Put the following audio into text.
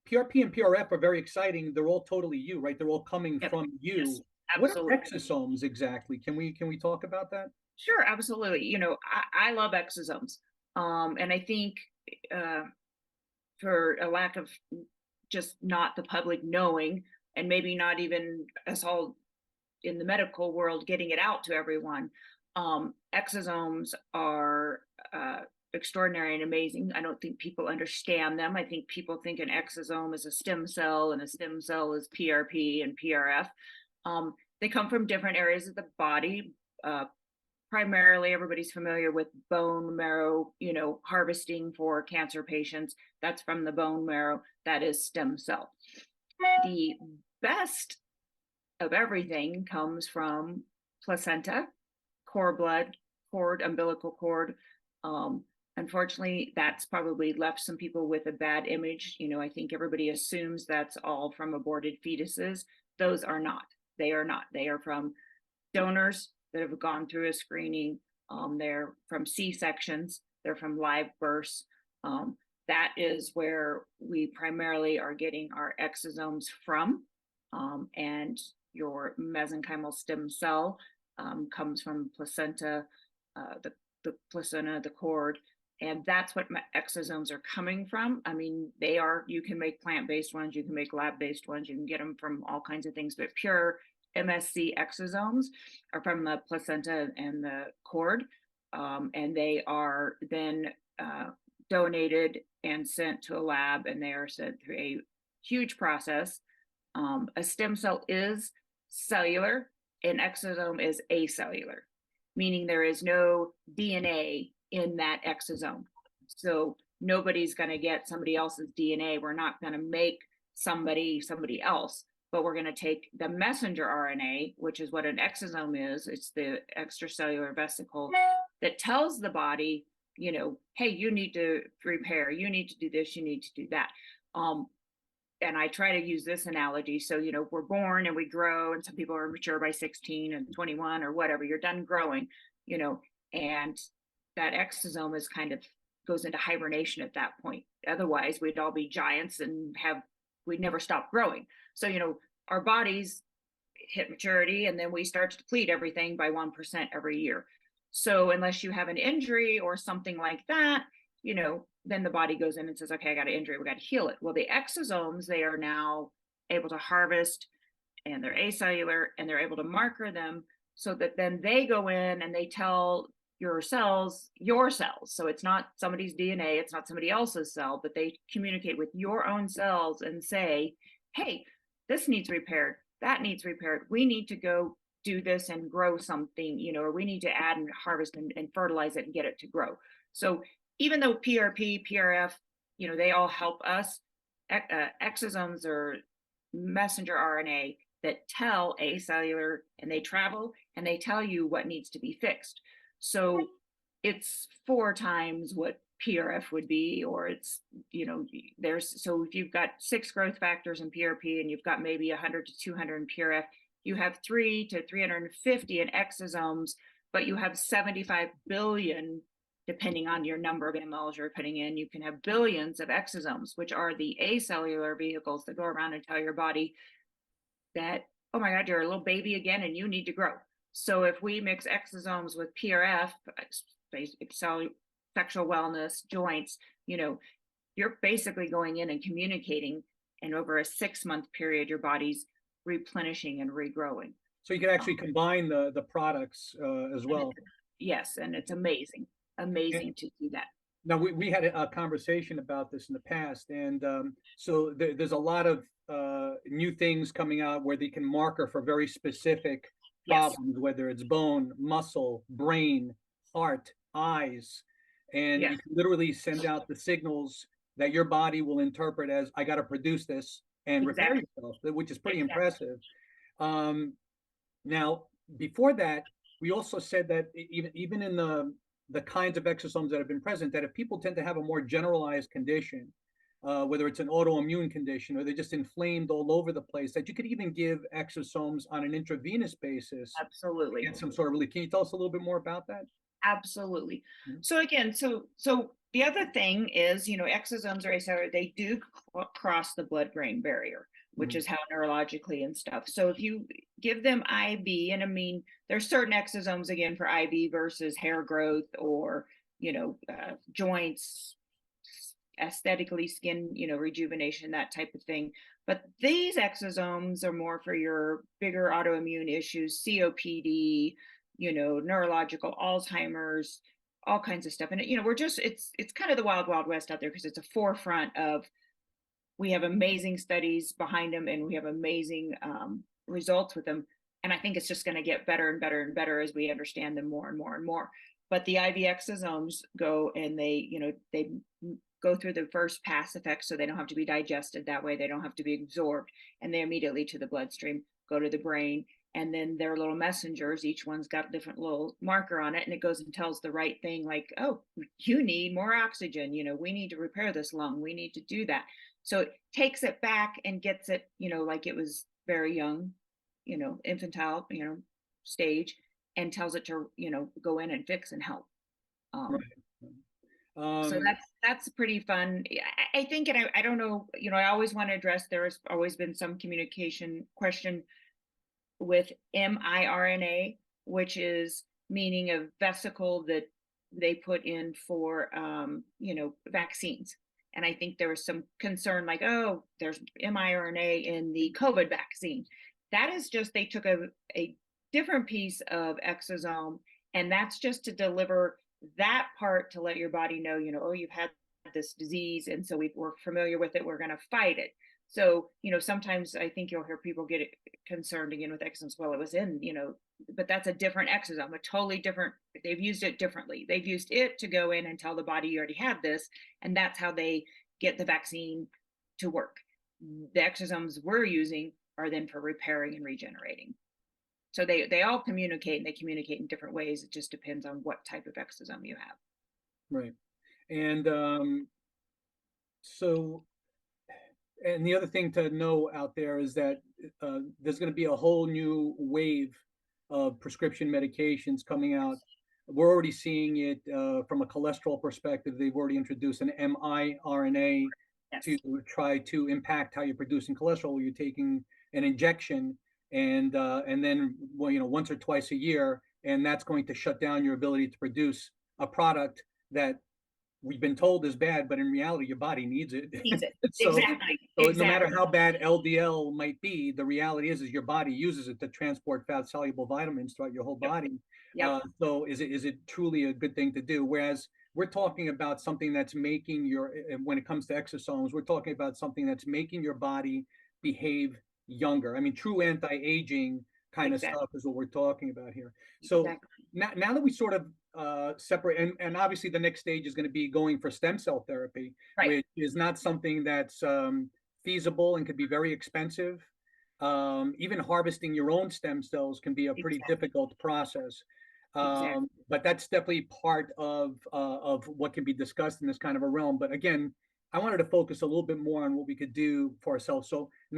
PRP and PRF are very exciting. They're all totally you, right? They're all coming Yep. from Yes, you. What are absolutely. exosomes exactly? Can we talk about that? Sure, absolutely. I love exosomes. And I think uh, for a lack of just not the public knowing, and maybe not even us all in the medical world getting it out to everyone, exosomes are extraordinary and amazing. I don't think people understand them. I think people think an exosome is a stem cell and a stem cell is PRP and PRF. They come from different areas of the body. Uh, Primarily, everybody's familiar with bone marrow, harvesting for cancer patients. That's from the bone marrow. That is stem cell. The best of everything comes from placenta, cord blood, cord, umbilical cord. Um, Unfortunately, that's probably left some people with a bad image. I think everybody assumes that's all from aborted fetuses. Those are not. They are not. They are from donors that have gone through a screening. They're from C-sections. They're from live births. That is where we primarily are getting our exosomes from. And your mesenchymal stem cell comes from placenta, the placenta, the cord, and that's what exosomes are coming from. I mean, you can make plant-based ones, you can make lab-based ones, you can get them from all kinds of things, but pure MSC exosomes are from the placenta and the cord, and they are then donated and sent to a lab, and they are sent through a huge process. A stem cell is cellular, an exosome is acellular, meaning there is no DNA in that exosome. So nobody's going to get somebody else's DNA. We're not going to make somebody else, but we're going to take the messenger RNA, which is what an exosome is. It's the extracellular vesicle that tells the body, hey, you need to repair, you need to do this, you need to do that. And I try to use this analogy. So, we're born and we grow, and some people are mature by 16 and 21 or whatever. You're done growing, and that exosome is kind of goes into hibernation at that point. Otherwise, we'd all be giants and we'd never stop growing. So, our bodies hit maturity and then we start to deplete everything by 1% every year. So unless you have an injury or something like that, then the body goes in and says, okay, I got an injury, we got to heal it. Well, the exosomes, they are now able to harvest, and they're acellular, and they're able to marker them so that then they go in and they tell your cells. So it's not somebody's DNA, it's not somebody else's cell, but they communicate with your own cells and say, hey, this needs repaired, that needs repaired. We need to go do this and grow something, or we need to add and harvest and fertilize it and get it to grow. So even though PRP, PRF, they all help us, exosomes are messenger RNA that tell acellular, and they travel and they tell you what needs to be fixed. So it's 4 times what PRF would be, or it's, so if you've got 6 growth factors in PRP and you've got maybe 100 to 200 in PRF, you have 3 to 350 in exosomes, but you have 75 billion, depending on your number of mLs you're putting in, you can have billions of exosomes, which are the acellular vehicles that go around and tell your body that, oh my God, you're a little baby again and you need to grow. So if we mix exosomes with PRF, sexual wellness, joints, you're basically going in and communicating, and over a 6-month period, your body's replenishing and regrowing. So you can actually combine the products as well. Yes, and it's amazing to do that. Now, we had a conversation about this in the past, and so there's a lot of new things coming out where they can marker for very specific problems, yes, whether it's bone, muscle, brain, heart, eyes, and yes, you can literally send out the signals that your body will interpret as, I got to produce this and exactly, repair yourself, which is pretty exactly, impressive. Now, before that, we also said that even in the kinds of exosomes that have been present, that if people tend to have a more generalized condition, whether it's an autoimmune condition or they're just inflamed all over the place, that you could even give exosomes on an intravenous basis. Absolutely. Get some sort of relief. Can you tell us a little bit more about that? Absolutely. Mm-hmm. So again, so The other thing is, exosomes are acellular, they do cross the blood-brain barrier, which Mhm. is how neurologically and stuff. So if you give them IV, and I mean, there's certain exosomes again for IV versus hair growth or, joints, aesthetically skin, rejuvenation, that type of thing. But these exosomes are more for your bigger autoimmune issues, COPD, neurological, Alzheimer's, all kinds of stuff. And we're just it's kind of the wild wild west out there because it's a forefront of, we have amazing studies behind them and we have amazing results with them. And I think it's just going to get better and better and better as we understand them more and more and more. But the IV exosomes go and they go through the first pass effect, so they don't have to be digested. That way they don't have to be absorbed, and they immediately to the bloodstream, go to the brain, and then they're little messengers. Each one's got a different little marker on it, and it goes and tells the right thing, like, oh, you need more oxygen, we need to repair this lung, we need to do that. So it takes it back and gets it, like it was very young, infantile, stage, and tells it to, go in and fix and help. Right. So Um, that's pretty fun. I think, and I don't know, I always want to address, there has always been some communication question with miRNA, which is meaning a vesicle that they put in for, vaccines. And I think there was some concern like, oh, there's miRNA in the COVID vaccine. That is just, they took a different piece of exosome, and that's just to deliver that part to let your body know, oh, you've had this disease. And so we're familiar with it. We're going to fight it. So, sometimes I think you'll hear people get concerned again with exosomes. Well, it was in, but that's a different exosome, a totally different, they've used it differently. They've used it to go in and tell the body you already had this. And that's how they get the vaccine to work. The exosomes we're using are then for repairing and regenerating. So they all communicate, and they communicate in different ways. It just depends on what type of exosome you have. right. And so, and the other thing to know out there is that there's going to be a whole new wave of prescription medications coming out. We're already seeing it from a cholesterol perspective. They've already introduced an miRNA to Yes. try to impact how you're producing cholesterol. You're taking an injection, and then, well, once or twice a year, and that's going to shut down your ability to produce a product that we've been told is bad, but in reality, your body needs it. Needs it. so, Exactly. so no matter Exactly. how bad LDL might be, the reality is your body uses it to transport fat soluble vitamins throughout your whole Yep. body. Yep. So is it truly a good thing to do? Whereas we're talking about something that's making when it comes to exosomes, we're talking about something that's making your body behave younger. I mean, true anti-aging kind of Exactly. stuff is what we're talking about here. So Exactly. now that we sort of separate, and obviously the next stage is going to be going for stem cell therapy, Right. which is not something that's feasible and could be very expensive. Even harvesting your own stem cells can be a pretty Exactly. difficult process. Exactly. But that's definitely part of what can be discussed in this kind of a realm. But again, I wanted to focus a little bit more on what we could do for ourselves. So now